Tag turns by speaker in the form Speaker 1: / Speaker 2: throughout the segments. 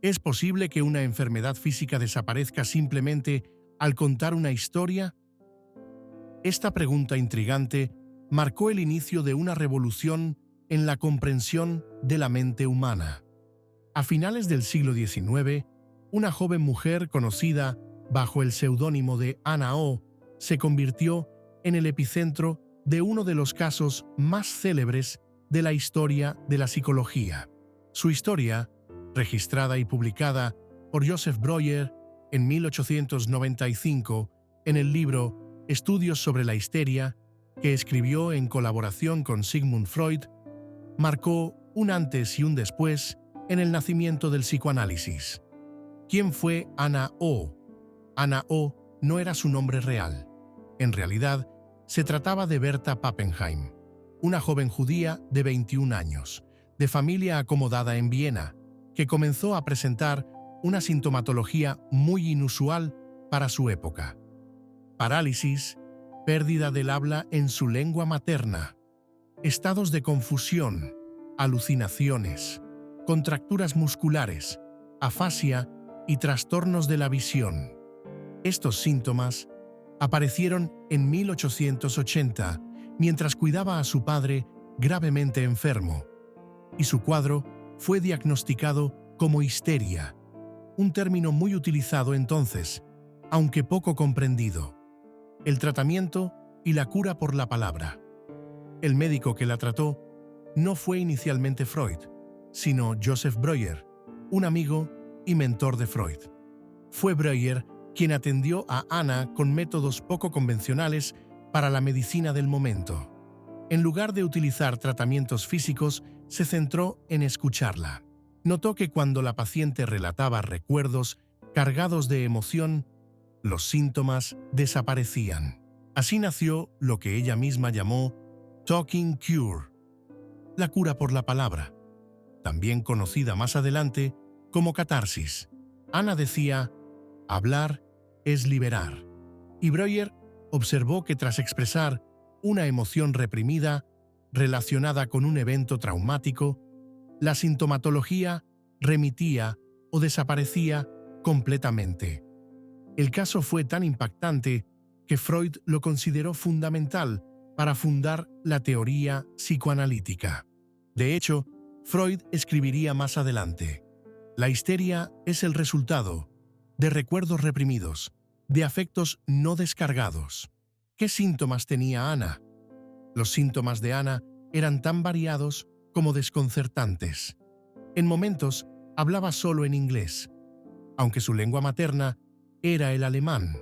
Speaker 1: ¿Es posible que una enfermedad física desaparezca simplemente al contar una historia? Esta pregunta intrigante marcó el inicio de una revolución en la comprensión de la mente humana. A finales del siglo XIX, una joven mujer conocida bajo el seudónimo de Anna O se convirtió en el epicentro de uno de los casos más célebres de la historia de la psicología. Su historia, registrada y publicada por Joseph Breuer en 1895 en el libro Estudios sobre la histeria, que escribió en colaboración con Sigmund Freud, marcó un antes y un después en el nacimiento del psicoanálisis. ¿Quién fue Anna O? Anna O no era su nombre real. En realidad, se trataba de Berta Pappenheim, una joven judía de 21 años, de familia acomodada en Viena, que comenzó a presentar una sintomatología muy inusual para su época: parálisis, pérdida del habla en su lengua materna, estados de confusión, alucinaciones, contracturas musculares, afasia y trastornos de la visión. Estos síntomas aparecieron en 1880 mientras cuidaba a su padre gravemente enfermo, y su cuadro fue diagnosticado como histeria, un término muy utilizado entonces, aunque poco comprendido. El tratamiento y la cura por la palabra. El médico que la trató no fue inicialmente Freud, sino Joseph Breuer, un amigo y mentor de Freud. Fue Breuer quien atendió a Anna con métodos poco convencionales para la medicina del momento. En lugar de utilizar tratamientos físicos, se centró en escucharla. Notó que cuando la paciente relataba recuerdos cargados de emoción, los síntomas desaparecían. Así nació lo que ella misma llamó Talking Cure, la cura por la palabra, también conocida más adelante como catarsis. Anna decía: hablar es liberar. Y Breuer observó que tras expresar una emoción reprimida relacionada con un evento traumático, la sintomatología remitía o desaparecía completamente. El caso fue tan impactante que Freud lo consideró fundamental para fundar la teoría psicoanalítica. De hecho, Freud escribiría más adelante: la histeria es el resultado de recuerdos reprimidos, de afectos no descargados. ¿Qué síntomas tenía Anna? Los síntomas de Anna eran tan variados como desconcertantes. En momentos hablaba solo en inglés, aunque su lengua materna era el alemán.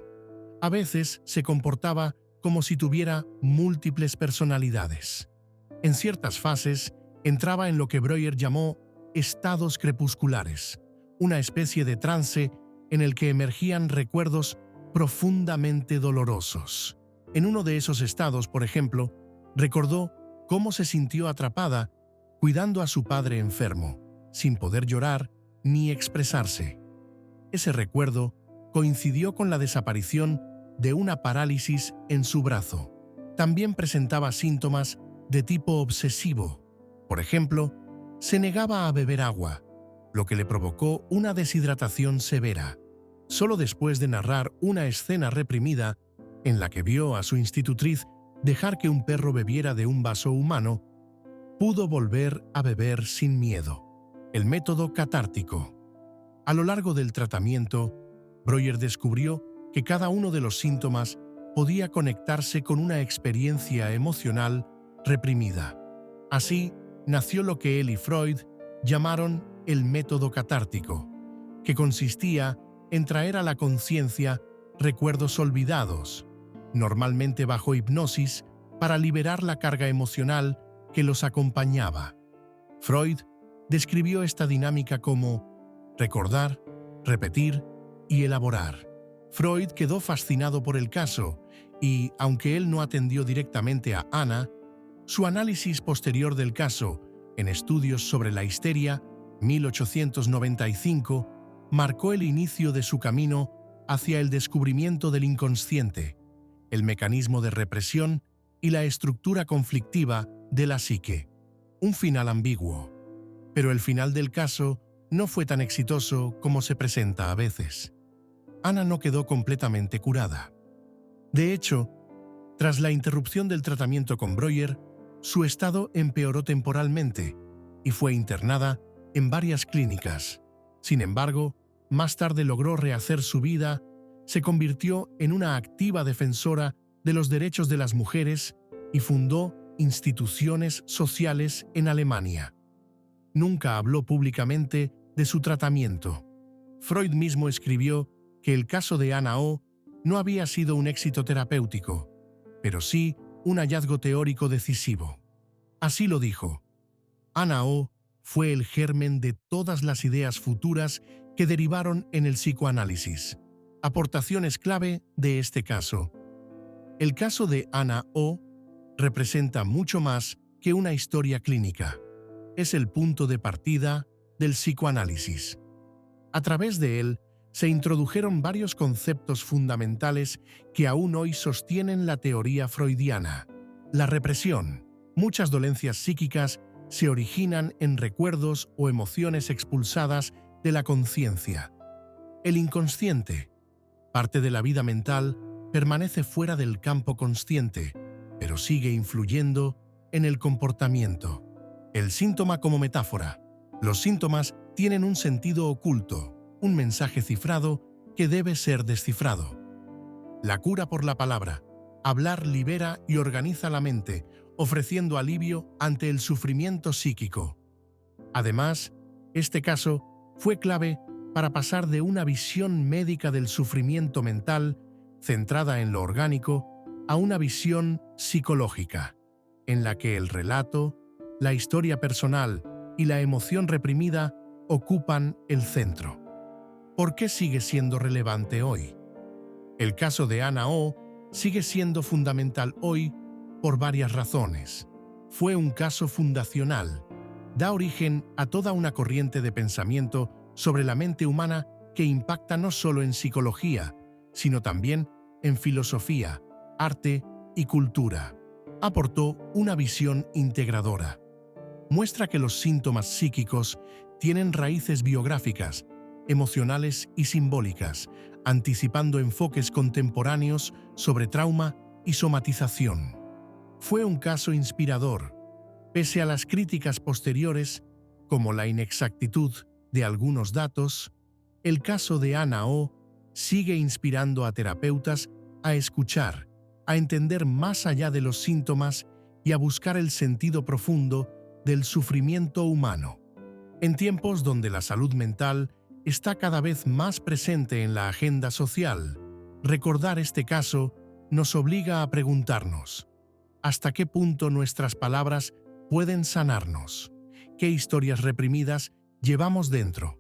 Speaker 1: A veces se comportaba como si tuviera múltiples personalidades. En ciertas fases entraba en lo que Breuer llamó estados crepusculares, una especie de trance en el que emergían recuerdos profundamente dolorosos. En uno de esos estados, por ejemplo, recordó cómo se sintió atrapada cuidando a su padre enfermo, sin poder llorar ni expresarse. Ese recuerdo coincidió con la desaparición de una parálisis en su brazo. También presentaba síntomas de tipo obsesivo. Por ejemplo, se negaba a beber agua, lo que le provocó una deshidratación severa. Solo después de narrar una escena reprimida en la que vio a su institutriz dejar que un perro bebiera de un vaso humano, pudo volver a beber sin miedo. El método catártico. A lo largo del tratamiento, Breuer descubrió que cada uno de los síntomas podía conectarse con una experiencia emocional reprimida. Así nació lo que él y Freud llamaron el método catártico, que consistía en traer a la conciencia recuerdos olvidados, normalmente bajo hipnosis, para liberar la carga emocional que los acompañaba. Freud describió esta dinámica como recordar, repetir y elaborar. Freud quedó fascinado por el caso y, aunque él no atendió directamente a Anna, su análisis posterior del caso, en Estudios sobre la histeria, 1895, marcó el inicio de su camino hacia el descubrimiento del inconsciente, el mecanismo de represión y la estructura conflictiva de la psique. Un final ambiguo, pero el final del caso no fue tan exitoso como se presenta a veces. Ana no quedó completamente curada. De hecho, tras la interrupción del tratamiento con Breuer, su estado empeoró temporalmente y fue internada en varias clínicas. Sin embargo, más tarde logró rehacer su vida, se convirtió en una activa defensora de los derechos de las mujeres y fundó instituciones sociales en Alemania. Nunca habló públicamente de su tratamiento. Freud mismo escribió que el caso de Ana O no había sido un éxito terapéutico, pero sí un hallazgo teórico decisivo. Así lo dijo: Ana O fue el germen de todas las ideas futuras que derivaron en el psicoanálisis. Aportaciones clave de este caso. El caso de Ana O representa mucho más que una historia clínica. Es el punto de partida del psicoanálisis. A través de él se introdujeron varios conceptos fundamentales que aún hoy sostienen la teoría freudiana. La represión. Muchas dolencias psíquicas se originan en recuerdos o emociones expulsadas de la conciencia. El inconsciente. Parte de la vida mental permanece fuera del campo consciente, pero sigue influyendo en el comportamiento. El síntoma como metáfora. Los síntomas tienen un sentido oculto, un mensaje cifrado que debe ser descifrado. La cura por la palabra. Hablar libera y organiza la mente, ofreciendo alivio ante el sufrimiento psíquico. Además, este caso fue clave para pasar de una visión médica del sufrimiento mental, centrada en lo orgánico, a una visión psicológica, en la que el relato, la historia personal y la emoción reprimida ocupan el centro. ¿Por qué sigue siendo relevante hoy? El caso de Ana O sigue siendo fundamental hoy por varias razones. Fue un caso fundacional. Da origen a toda una corriente de pensamiento sobre la mente humana que impacta no solo en psicología, sino también en filosofía, arte y cultura. Aportó una visión integradora. Muestra que los síntomas psíquicos tienen raíces biográficas, emocionales y simbólicas, anticipando enfoques contemporáneos sobre trauma y somatización. Fue un caso inspirador, pese a las críticas posteriores, como la inexactitud de algunos datos. El caso de Ana O sigue inspirando a terapeutas a escuchar, a entender más allá de los síntomas y a buscar el sentido profundo del sufrimiento humano. En tiempos donde la salud mental está cada vez más presente en la agenda social, recordar este caso nos obliga a preguntarnos: ¿hasta qué punto nuestras palabras pueden sanarnos? ¿Qué historias reprimidas llevamos dentro?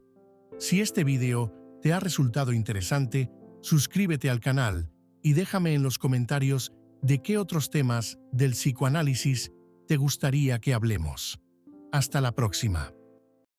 Speaker 1: Si este video te ha resultado interesante, suscríbete al canal y déjame en los comentarios de qué otros temas del psicoanálisis te gustaría que hablemos. Hasta la próxima.